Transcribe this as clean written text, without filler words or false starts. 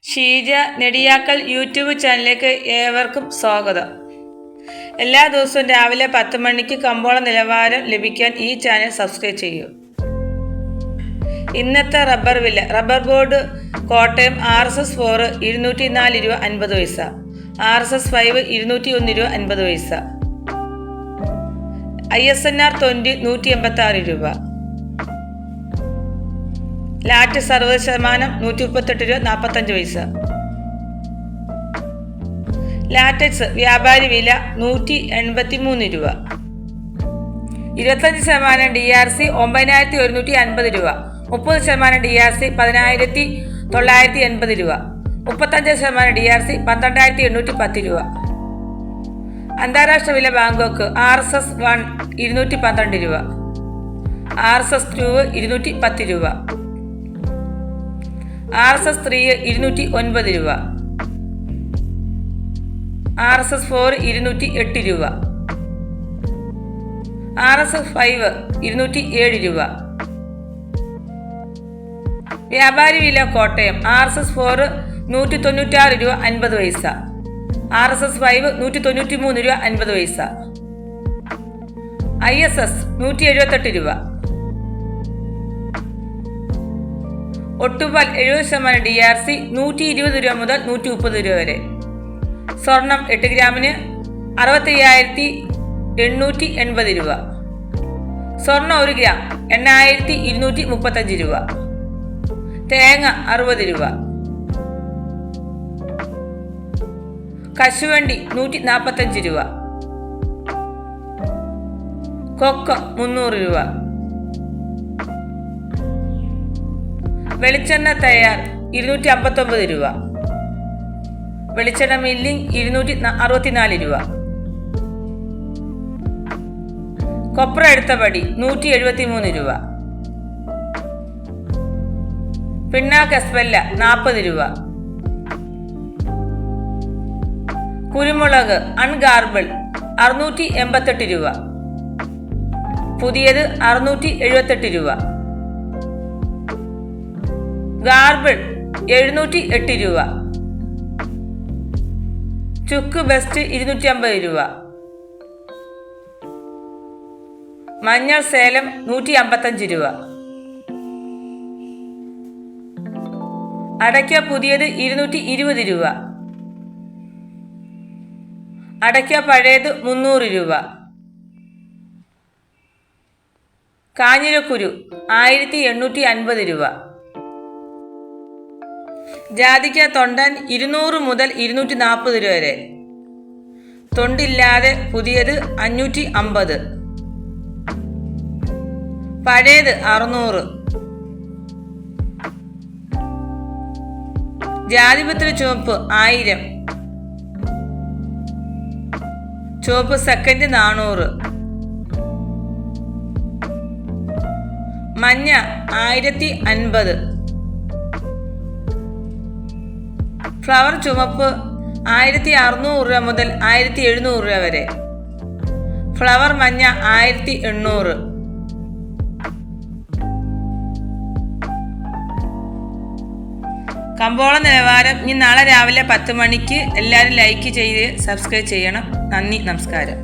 Sheeja Nediyakkal YouTube ചാനലിലേക്ക് ഏവർക്കും സ്വാഗതം. എല്ലാ ദിവസവും രാവിലെ 10 മണിക്ക് കമ്പോള നിലവാരം ലഭിക്കാൻ ഈ ചാനൽ സബ്സ്ക്രൈബ് ചെയ്യൂ. ഇന്നത്തെ റബ്ബർ വില: റബ്ബർ ബോർഡ് കോട്ടയം RSS-4 204 രൂപ 50 പൈസ, RSS-5 201 രൂപ 50 പൈസ, ISNR 20 186 രൂപ, ലാറ്റ് 60% 138 രൂപ 45 പൈസ. ലാറ്റക്സ് വ്യാപാരി വില 183 രൂപ. 25% DRC 9150 രൂപ, 30% DRC 10980 രൂപ, 35% DRC 12810 രൂപ. അന്താരാഷ്ട്ര വില: ബാങ്കോക്ക് RSS-1 212 രൂപ, RSS-2 210 രൂപ, RSS-3 209 രൂപ, RSS-4 208 രൂപ, RSS-5 207 രൂപ. വ്യാപാരി വില: കോട്ടയം RSS-4 196 രൂപ 50 പൈസ, RSS-5 193 രൂപ 50 പൈസ, ISS 178 രൂപ. ഒട്ടുപാൽ 70% DRC 120 രൂപ മുതൽ 130 രൂപ വരെ. സ്വർണം 8 ഗ്രാമിന് 65,880 രൂപ. സ്വർണം 1 ഗ്രാം 8,235 രൂപ. തേങ്ങ 60 രൂപ. കശുവണ്ടി 145 രൂപ. കൊക്ക 300 രൂപ. വെളിച്ചെണ്ണ തയ്യാർ 259 രൂപ. വെളിച്ചെണ്ണ മില്ലിംഗ് 264 രൂപ. കൊപ്ര എടുത്ത പടി 173 രൂപ. പിണ്ണാക്ക് എസ്പെല്ല 40 രൂപ. കുരുമുളക് അൺഗാർബിൾ 688 രൂപ. പുതിയത് 678 രൂപ. ഗാർബിൾ 708 രൂപ. ചുക്ക് ബെസ്റ്റ് 250 രൂപ. മഞ്ഞൾ സേലം 155 രൂപ. അടയ്ക്ക പുതിയത് 220 രൂപ. അടയ്ക്ക പഴയത് 300 രൂപ. കാഞ്ഞിരക്കുരു 1850 രൂപ. ജാതിക്ക തൊണ്ടൻ 200 മുതൽ 240 രൂപ വരെ. തൊണ്ടില്ലാതെ പുതിയത് 550, പഴയത് 600. ജാതിപത്രി ചുവപ്പ് 1000, ചുവപ്പ് സെക്കൻഡ് 400. മഞ്ഞ 1050. ഫ്ലവർ ചുവപ്പ് 1600 രൂപ മുതൽ 1700 രൂപ വരെ. ഫ്ലവർ മഞ്ഞ 1800. കമ്പോള നിലവാരം ഇനി നാളെ രാവിലെ 10 മണിക്ക് എല്ലാവരും ലൈക്ക് ചെയ്ത് സബ്സ്ക്രൈബ് ചെയ്യണം. നന്ദി, നമസ്കാരം.